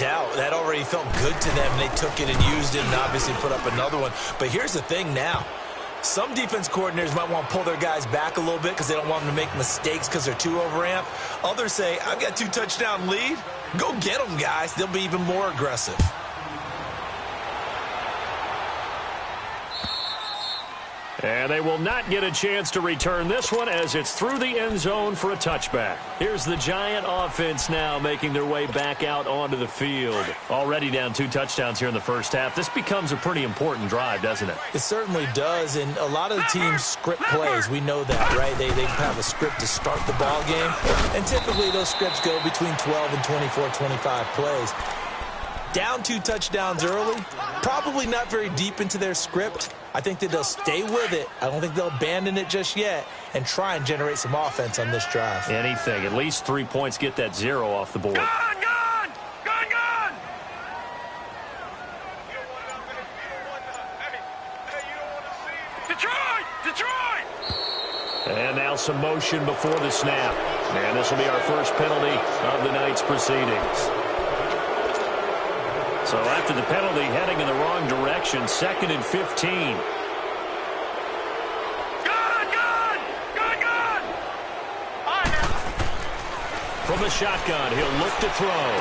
doubt. That already felt good to them. They took it and used it and obviously put up another one. But here's the thing now. Some defense coordinators might want to pull their guys back a little bit because they don't want them to make mistakes because they're too overamped. Others say, I've got 2-touchdown lead. Go get them, guys. They'll be even more aggressive. And they will not get a chance to return this one as it's through the end zone for a touchback. Here's the Giant offense now making their way back out onto the field. Already down 2 touchdowns here in the first half. This becomes a pretty important drive, doesn't it? It certainly does, and a lot of the teams script plays. We know that, right? They have a script to start the ball game, and typically those scripts go between 12 and 24, 25 plays. Down 2 touchdowns early, probably not very deep into their script. I think that they'll stay with it. I don't think they'll abandon it just yet and try and generate some offense on this drive. Anything. At least 3 points, get that 0 off the board. Gone! Detroit! And now some motion before the snap. And this will be our first penalty of the night's proceedings. So after the penalty, heading in the wrong direction, 2nd and 15. From the shotgun, he'll look to throw.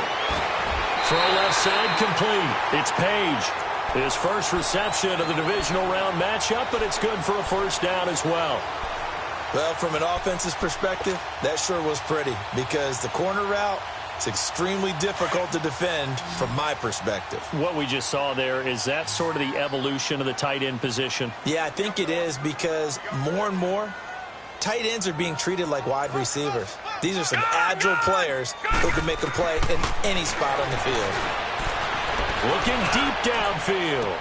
Throw left side complete. It's Page. His first reception of the divisional round matchup, but it's good for a first down as well. Well, from an offense's perspective, that sure was pretty because the corner route, it's extremely difficult to defend from my perspective. What we just saw there, is that sort of the evolution of the tight end position? Yeah, I think it is because more and more, tight ends are being treated like wide receivers. These are some agile players who can make a play in any spot on the field. Looking deep downfield.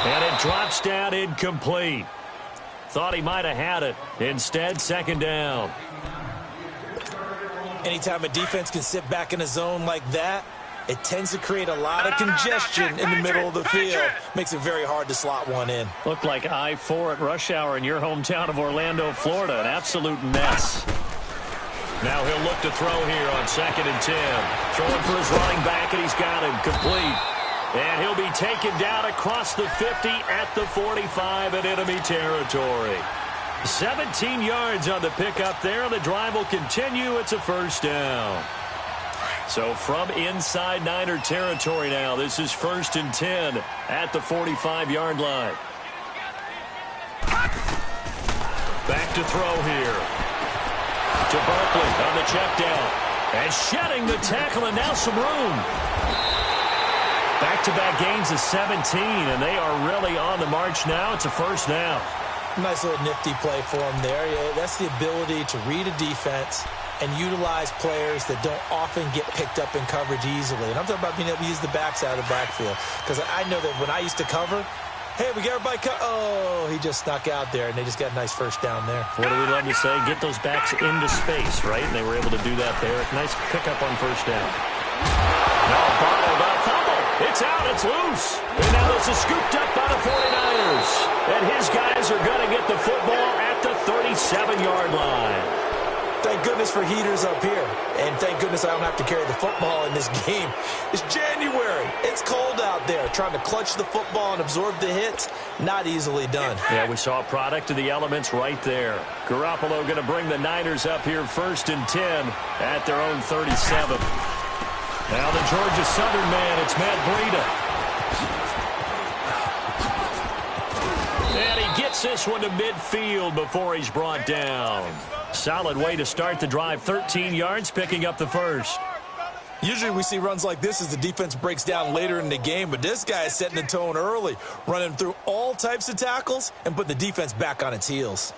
And it drops down incomplete. Thought he might have had it. Instead, 2nd down. Anytime a defense can sit back in a zone like that, it tends to create a lot of congestion in the middle of the field. Makes it very hard to slot one in. Looked like I-4 at rush hour in your hometown of Orlando, Florida. An absolute mess. Now he'll look to throw here on 2nd and 10. Throwing for his running back, and he's got him complete. And he'll be taken down across the 50 at the 45 in enemy territory. 17 yards on the pickup there. The drive will continue. It's a first down. So from inside Niner territory now, this is 1st and 10 at the 45-yard line. Back to throw here. To Barkley on the check down. And shedding the tackle, and now some room. Back-to-back gains of 17, and they are really on the march now. It's a first down. Nice little nifty play for him there. Yeah, that's the ability to read a defense and utilize players that don't often get picked up in coverage easily. And I'm talking about being able to use the backside of the backfield. Because I know that when I used to cover, hey, we got everybody oh, he just snuck out there, and they just got a nice first down there. What do we love to say? Get those backs into space, right? And they were able to do that there. Nice pickup on first down. Now bottled up, fumble. It's out, it's loose. And now this is scooped up by the 49ers. And his guys are going to get the football at the 37-yard line. Thank goodness for heaters up here. And thank goodness I don't have to carry the football in this game. It's January. It's cold out there. Trying to clutch the football and absorb the hits, not easily done. Yeah, we saw a product of the elements right there. Garoppolo going to bring the Niners up here 1st and 10 at their own 37. Now the Georgia Southern man, it's Matt Breida. And he gets this one to midfield before he's brought down. Solid way to start the drive. 13 yards, picking up the first. Usually we see runs like this as the defense breaks down later in the game, but this guy is setting the tone early, running through all types of tackles and put the defense back on its heels.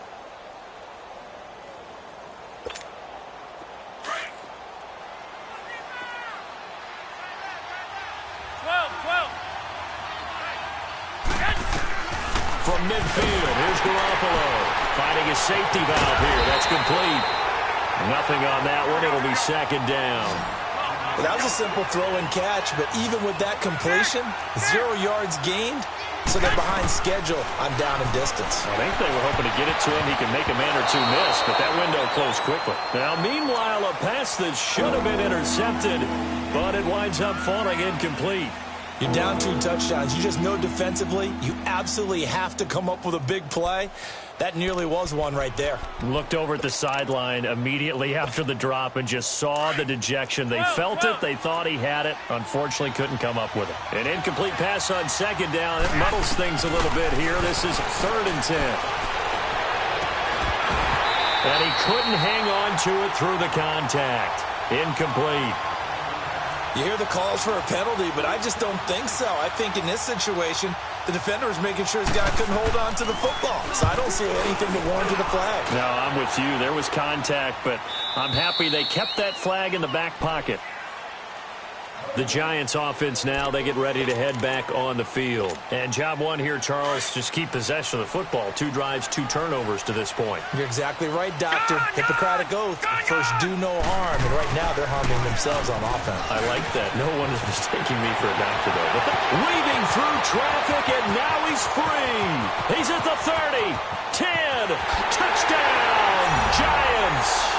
From midfield, here's Garoppolo. Finding his safety valve here. That's complete. Nothing on that one. It'll be 2nd down. Well, that was a simple throw and catch, but even with that completion, 0 yards gained, so they're behind schedule on down and distance. I think they were hoping to get it to him. He can make a man or two miss, but that window closed quickly. Now, meanwhile, a pass that should have been intercepted but it winds up falling incomplete. You're down 2 touchdowns. You just know defensively you absolutely have to come up with a big play. That nearly was one right there. Looked over at the sideline immediately after the drop and just saw the dejection. They felt it. They thought he had it. Unfortunately, couldn't come up with it. An incomplete pass on second down. It muddles things a little bit here. This is 3rd and 10. And he couldn't hang on to it through the contact. Incomplete. You hear the calls for a penalty, but I just don't think so. I think in this situation, the defender was making sure his guy couldn't hold on to the football. So I don't see anything to warrant the flag. No, I'm with you. There was contact, but I'm happy they kept that flag in the back pocket. The Giants offense now, they get ready to head back on the field. And job one here, Charles, just keep possession of the football. 2 drives, 2 turnovers to this point. You're exactly right, Doctor. Hippocratic oath. First, do no harm. And right now, they're harming themselves on offense. I like that. No one is mistaking me for a doctor, though. But weaving through traffic, and now he's free. He's at the 30, 10, touchdown, Giants.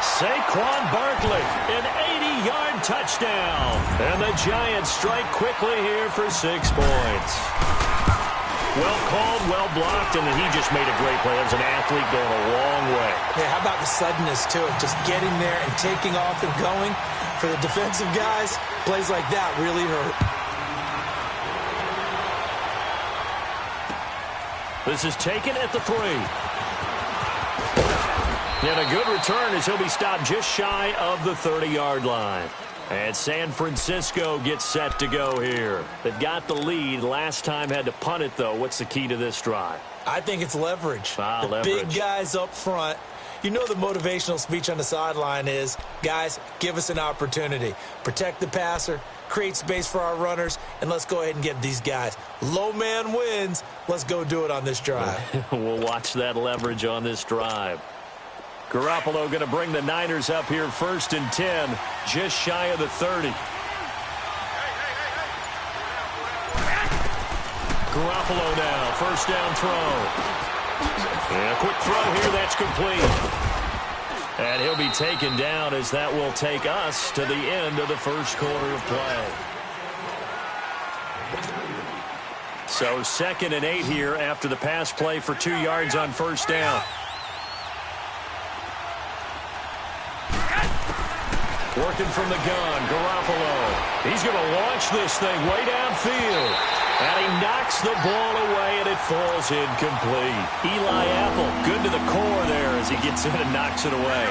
Saquon Barkley, an 80-yard touchdown. And the Giants strike quickly here for 6 points. Well called, well blocked, and he just made a great play. As an athlete going a long way. Yeah, how about the suddenness to it? Just getting there and taking off and going. For the defensive guys, plays like that really hurt. This is taken at the 3. And a good return as he'll be stopped just shy of the 30-yard line. And San Francisco gets set to go here. They've got the lead. Last time had to punt it, though. What's the key to this drive? I think it's leverage. The leverage. Big guys up front. You know the motivational speech on the sideline is, guys, give us an opportunity. Protect the passer, create space for our runners, and let's go ahead and get these guys. Low man wins. Let's go do it on this drive. We'll watch that leverage on this drive. Garoppolo going to bring the Niners up here 1st and 10, just shy of the 30. Garoppolo now, 1st down throw. And a quick throw here, that's complete. And he'll be taken down as that will take us to the end of the 1st quarter of play. So 2nd and 8 here after the pass play for 2 yards on 1st down. Working from the gun, Garoppolo. He's going to launch this thing way downfield. And he knocks the ball away, and it falls incomplete. Eli Apple, good to the core there as he gets in and knocks it away.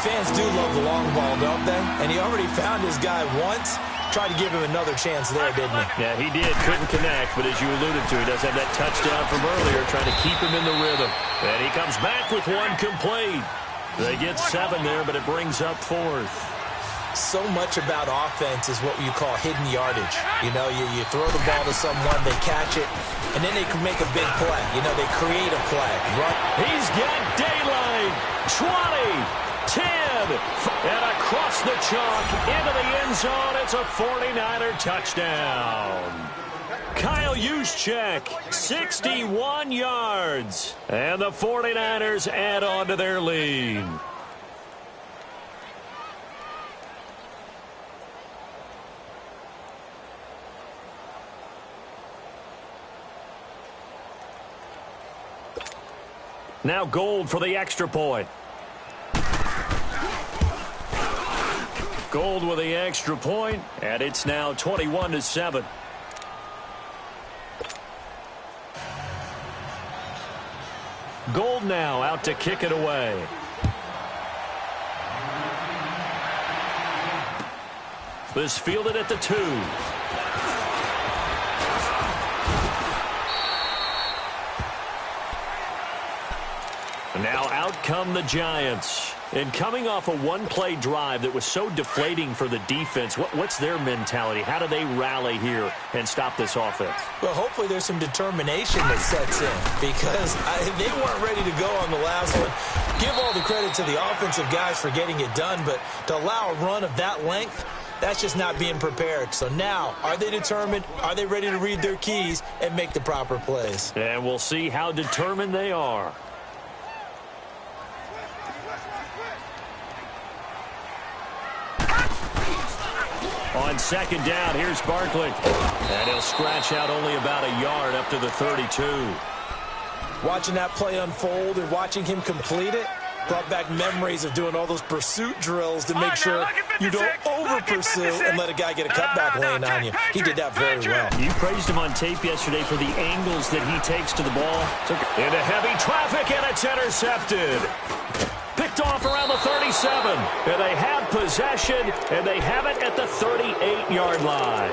Fans do love the long ball, don't they? And he already found his guy once. Tried to give him another chance there, didn't he? Yeah, he did. Couldn't connect, but as you alluded to, he does have that touchdown from earlier, trying to keep him in the rhythm. And he comes back with 1 complete. They get 7 there, but it brings up 4th. So much about offense is what you call hidden yardage. You know, you throw the ball to someone, they catch it, and then they can make a big play. You know, they create a play. Right? He's got daylight. 20, 10, and across the chalk into the end zone. It's a 49er touchdown. Kyle Juszczyk, 61 yards. And the 49ers add on to their lead. Now Gold for the extra point. Gold with the extra point, and it's now 21-7. Gold now out to kick it away. This fielded at the 2. Now out come the Giants. And coming off a one-play drive that was so deflating for the defense, what's their mentality? How do they rally here and stop this offense? Well, hopefully there's some determination that sets in because they weren't ready to go on the last one. Give all the credit to the offensive guys for getting it done, but to allow a run of that length, that's just not being prepared. So now, are they determined? Are they ready to read their keys and make the proper plays? And we'll see how determined they are. On second down, here's Barkley. And he'll scratch out only about a yard up to the 32. Watching that play unfold and watching him complete it brought back memories of doing all those pursuit drills to make sure you don't over-pursue and let a guy get a cutback lane on you. He did that very well. You praised him on tape yesterday for the angles that he takes to the ball. Took it into heavy traffic, and it's intercepted. Picked off around the 37. And they have possession, and they have it at the 38-yard line.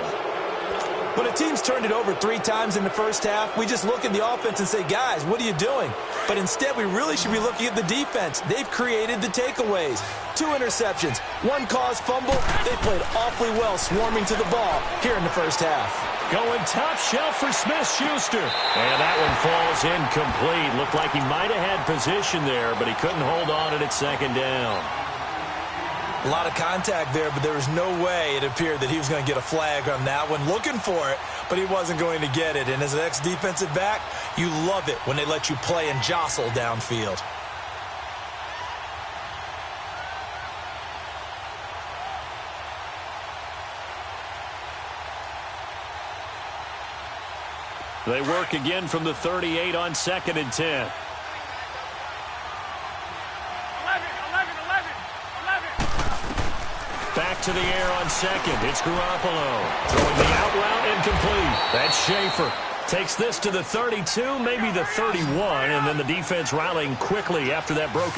When a team's turned it over 3 times in the first half, we just look at the offense and say, guys, what are you doing? But instead, we really should be looking at the defense. They've created the takeaways. 2 interceptions, 1 caused fumble. They played awfully well swarming to the ball here in the first half. Going top shelf for Smith-Schuster. And that one falls incomplete. Looked like he might have had position there, but he couldn't hold on at second down. A lot of contact there, but there was no way it appeared that he was going to get a flag on that one. Looking for it, but he wasn't going to get it. And as an ex-defensive back, you love it when they let you play and jostle downfield. They work again from the 38 on second and 10. Back to the air on second. It's Garoppolo. Throwing the out route incomplete. That's Schaefer. Takes this to the 32, maybe the 31, and then the defense rallying quickly after that broken